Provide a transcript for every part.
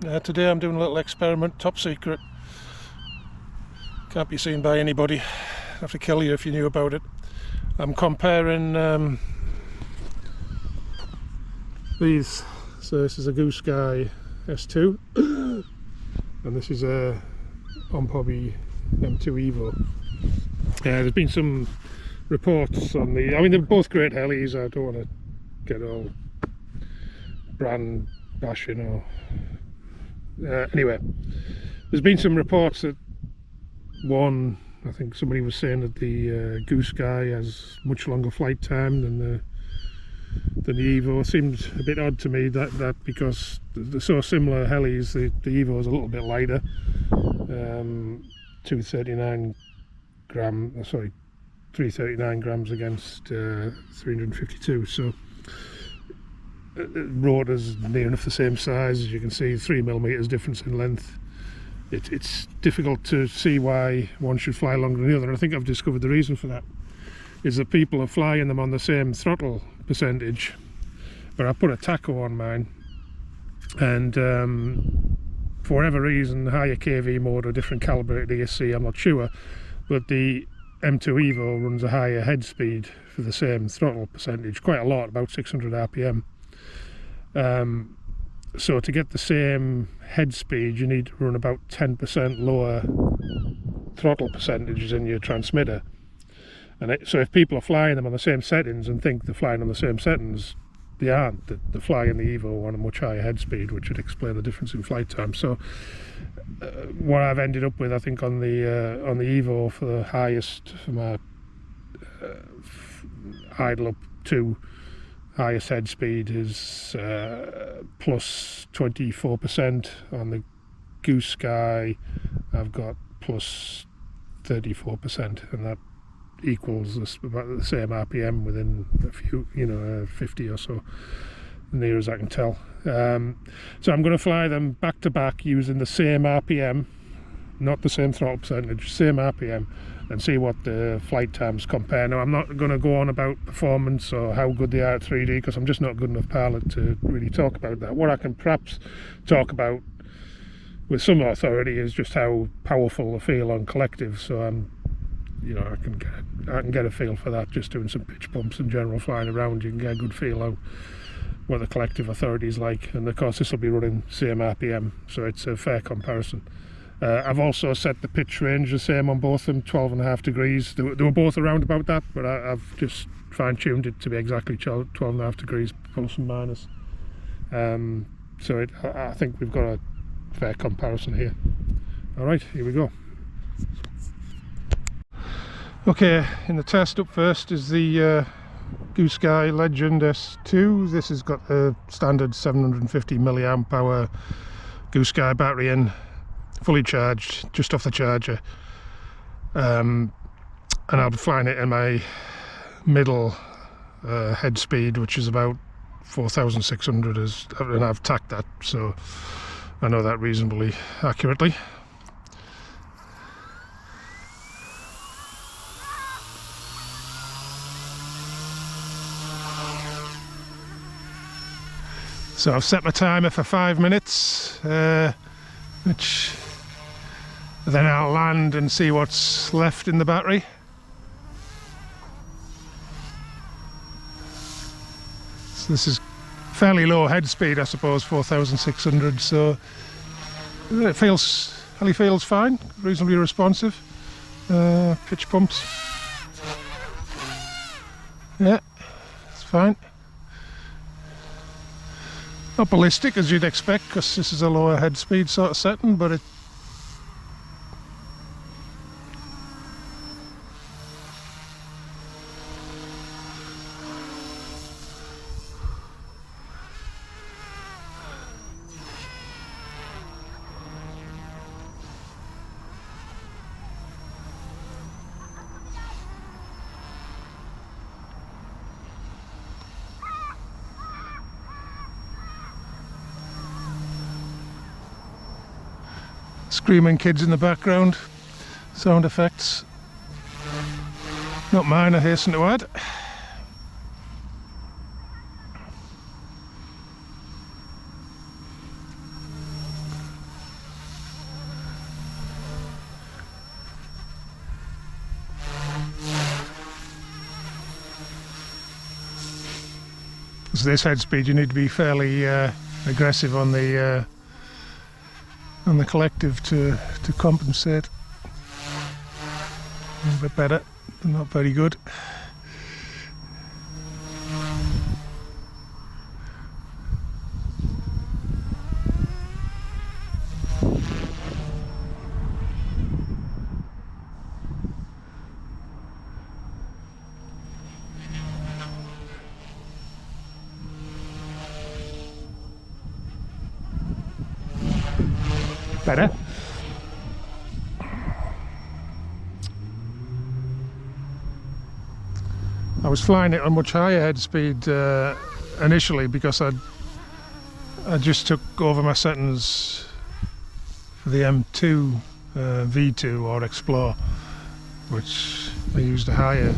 Today I'm doing a little experiment, top secret. Can't be seen by anybody. I'd have to kill you if you knew about it. I'm comparing these. So this is a Goosky S2 and this is a OMPHobby M2 Evo. There's been some reports on the, I mean they're both great helis. I don't want to get all brand bashing or anyway, there's been some reports that one, I think somebody was saying that the Goosky has much longer flight time than the Evo. It seemed a bit odd to me that because they're so similar helis. The Evo is a little bit lighter, 339 grams against 352. So rotor's near enough the same size. As you can see, 3mm difference in length. It's difficult to see why one should fly longer than the other, and I think I've discovered the reason for that is that people are flying them on the same throttle percentage. But I put a tacho on mine, and for whatever reason, higher kV mode or different calibrated ESC, I'm not sure, but the M2 Evo runs a higher head speed for the same throttle percentage, quite a lot, about 600 RPM. So to get the same head speed you need to run about 10% lower throttle percentages in your transmitter, and so if people are flying them on the same settings and think they're flying on the same settings, they aren't. They're flying the Evo on a much higher head speed, which would explain the difference in flight time. So what I've ended up with, I think on the Evo for the highest, for my idle up to highest head speed is plus 24%. On the Goosky I've got plus 34%, and that equals about the same RPM within a few, 50 or so, near as I can tell. So I'm going to fly them back to back using the same RPM, not the same throttle percentage, same RPM, and see what the flight times compare. Now I'm not going to go on about performance or how good they are at 3D, because I'm just not good enough pilot to really talk about that. What I can perhaps talk about with some authority is just how powerful I feel on collective. So I can get a feel for that just doing some pitch pumps and general flying around. You can get a good feel of what the collective authority is like, and of course this will be running same RPM, so it's a fair comparison. I've also set the pitch range the same on both of them, 12.5 degrees. They were both around about that, but I've just fine-tuned it to be exactly 12.5 degrees plus and minus. So I think we've got a fair comparison here. Alright, here we go. Okay, in the test up first is the Goosky Legend S2. This has got a standard 750 milliamp hour Goosky battery in, fully charged, just off the charger, and I'll be flying it in my middle head speed, which is about 4,600, and I've tacked that, so I know that reasonably accurately. So I've set my timer for 5 minutes, which then I'll land and see what's left in the battery. So this is fairly low head speed, I suppose, 4,600. So it heli feels fine, reasonably responsive. Pitch pumps, yeah, it's fine. Not ballistic as you'd expect, because this is a lower head speed sort of setting, but it screaming kids in the background, sound effects. Not mine, I hasten to add. towards this head speed, you need to be fairly aggressive on the collective to compensate. A little bit better, but not very good. Better. I was flying it on much higher head speed initially because I just took over my settings for the M2 V2 or Explore, which I used a higher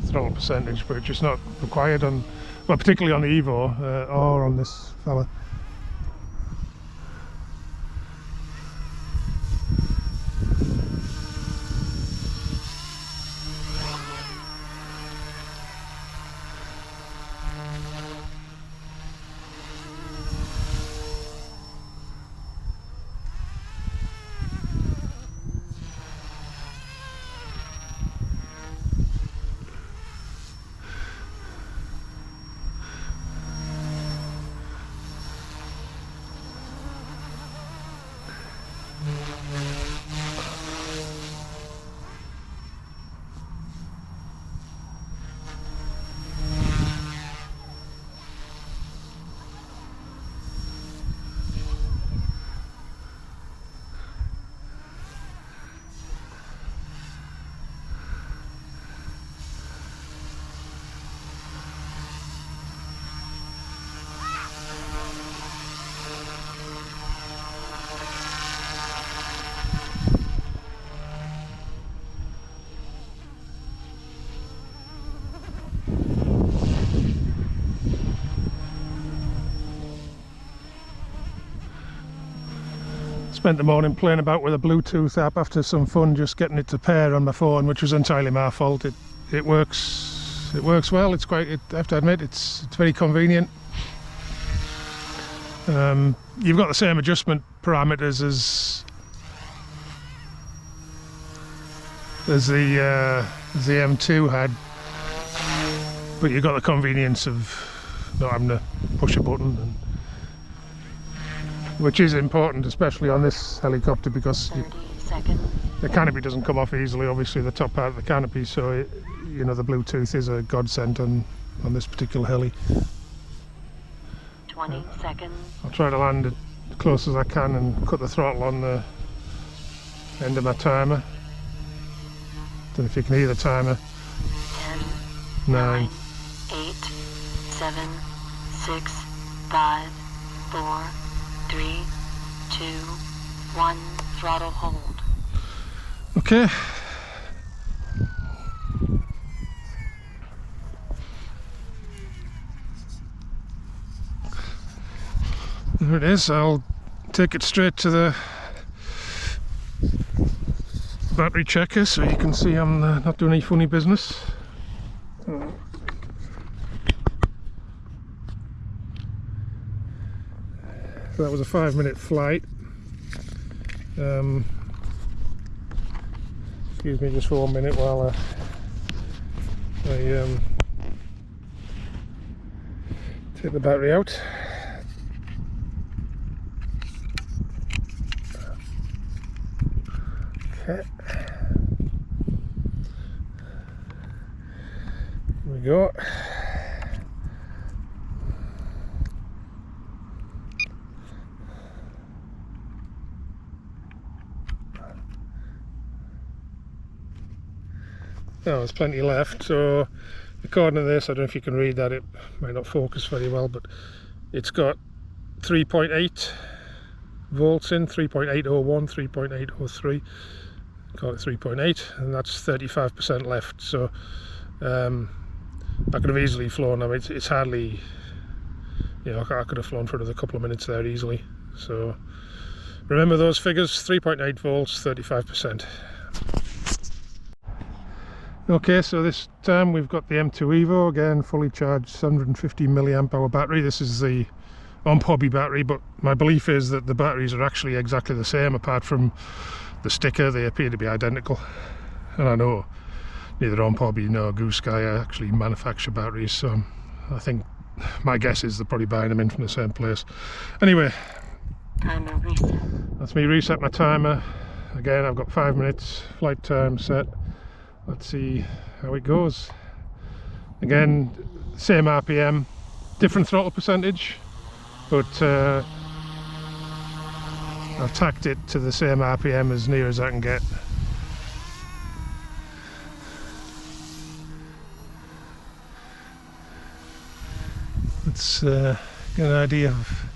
throttle percentage, but it's just not required on, well, particularly on the Evo or on this fella. Spent the morning playing about with a Bluetooth app after some fun, just getting it to pair on my phone, which was entirely my fault. It works well. It's quite, I have to admit, it's very convenient. You've got the same adjustment parameters as the M2 had, but you've got the convenience of not having to push a button, which is important, especially on this helicopter, because the canopy doesn't come off easily, obviously, the top part of the canopy, so you know, the Bluetooth is a godsend on this particular heli. 20 seconds. I'll try to land as close as I can and cut the throttle on the end of my timer. Don't know if you can hear the timer. 10, 9, 8, 7, 6, 5, 4, 3, 2, 1, throttle hold. Okay. There it is. I'll take it straight to the battery checker so you can see I'm not doing any funny business. So that was a 5-minute flight. Excuse me just for 1 minute while I take the battery out. Okay. Here we go. Oh, there's plenty left, so according to this, I don't know if you can read that, it might not focus very well, but it's got 3.8 volts in, 3.801, 3.803, call it 3.8, and that's 35% left, so I could have easily flown. I mean, it's hardly, you know, I could have flown for another couple of minutes there easily, so remember those figures, 3.8 volts, 35%. Okay, so this time we've got the M2 Evo, again fully charged 750 milliamp hour battery. This is the OMPHobby battery, but my belief is that the batteries are actually exactly the same apart from the sticker. They appear to be identical, and I know neither OMPHobby nor Goosky actually manufacture batteries, so I think my guess is they're probably buying them in from the same place. Anyway, Timer reset. that's me reset my timer. Again, I've got 5 minutes flight time set. Let's see how it goes. Again, same RPM, different throttle percentage, but I've tacked it to the same RPM as near as I can get. Let's get an idea of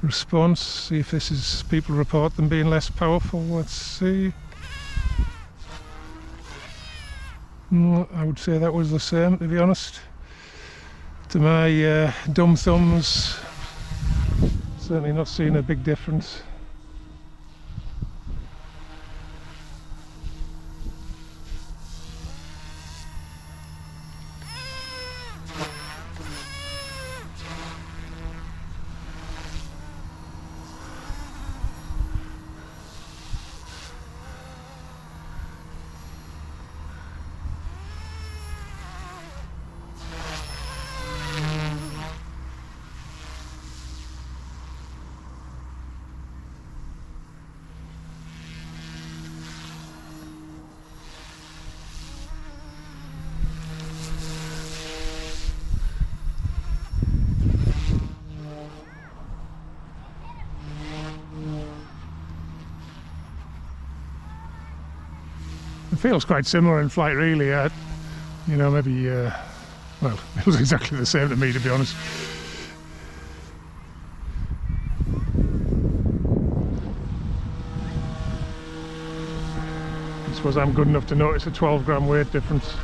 response, see if this is, people report them being less powerful. Let's see. I would say that was the same, to be honest. To my dumb thumbs, certainly not seeing a big difference. It feels quite similar in flight, really. You know, maybe, well, it was exactly the same to me, to be honest. I suppose I'm good enough to notice a 12-gram weight difference.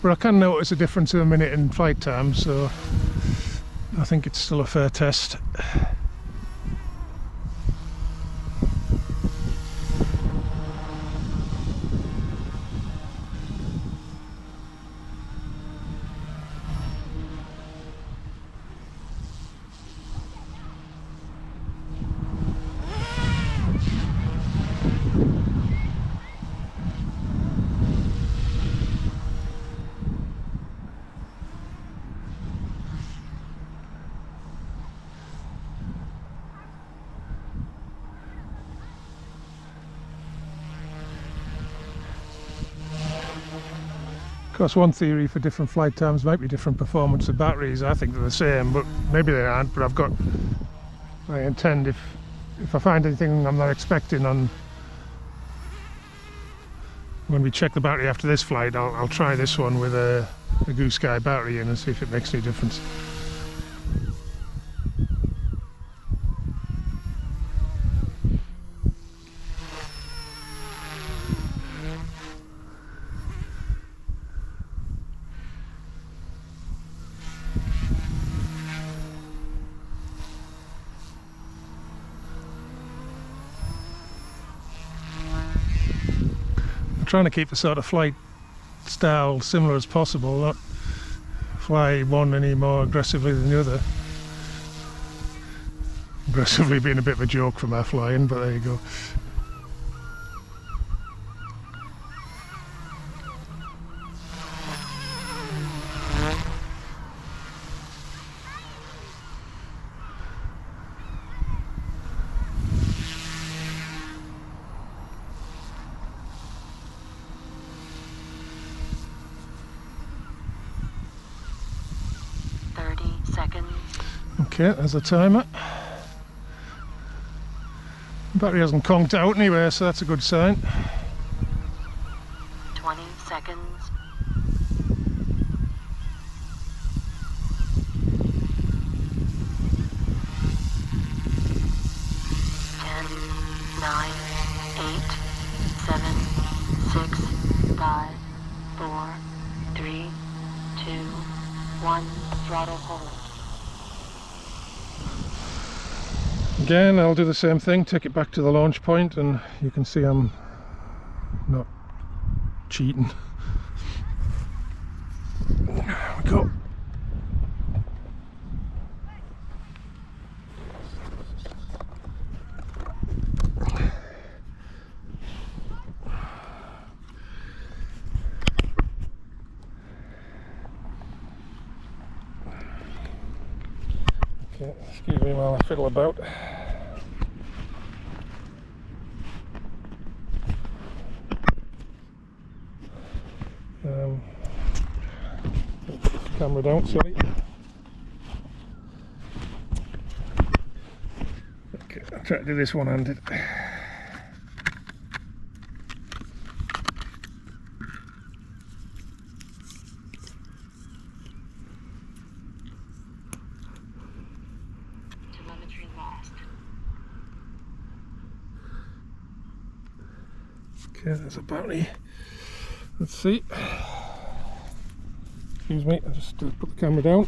But I can notice a difference in a minute in flight time, so I think it's still a fair test. Of course, one theory for different flight times might be different performance of batteries. I think they're the same, but maybe they aren't. But I intend, if I find anything I'm not expecting on when we check the battery after this flight, I'll try this one with a Goosky battery in and see if it makes any difference. Trying to keep the sort of flight style similar as possible, not fly one any more aggressively than the other. Aggressively being a bit of a joke from our flying, but there you go. Seconds. Okay, there's the timer. The battery hasn't conked out anywhere, so that's a good sign. 20 seconds. 10, 9, 8, 7, 6, 5, 4, 3, 2, 1. 1 throttle hold. Again, I'll do the same thing, take it back to the launch point, and you can see I'm not cheating. There we go. Okay, excuse me while I fiddle about. Camera down, sorry. Okay, I'll try to do this one-handed. Telemetry lost. Okay, there's a bounty. Let's see. Excuse me, I'll just put the camera down.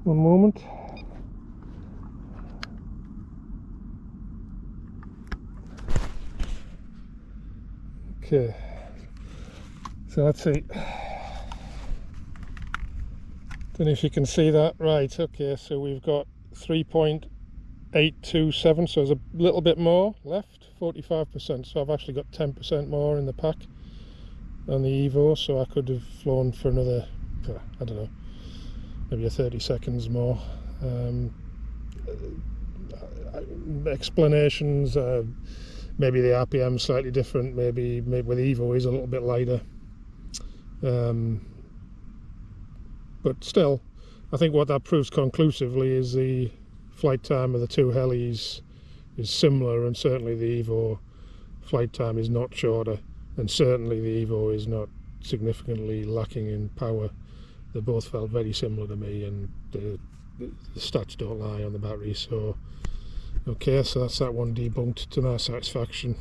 One moment. Okay, so let's see. Don't know if you can see that. Right, okay, so we've got 3.827, so there's a little bit more left, 45%. So I've actually got 10% more in the pack on the Evo, so I could have flown for another, I don't know, maybe 30 seconds more. Explanations, maybe the RPM slightly different, maybe with Evo is a little bit lighter, but still I think what that proves conclusively is the flight time of the two helis is similar, and certainly the Evo flight time is not shorter. And certainly the Evo is not significantly lacking in power. They both felt very similar to me, and the stats don't lie on the battery. So, okay, so that's that one debunked to my satisfaction.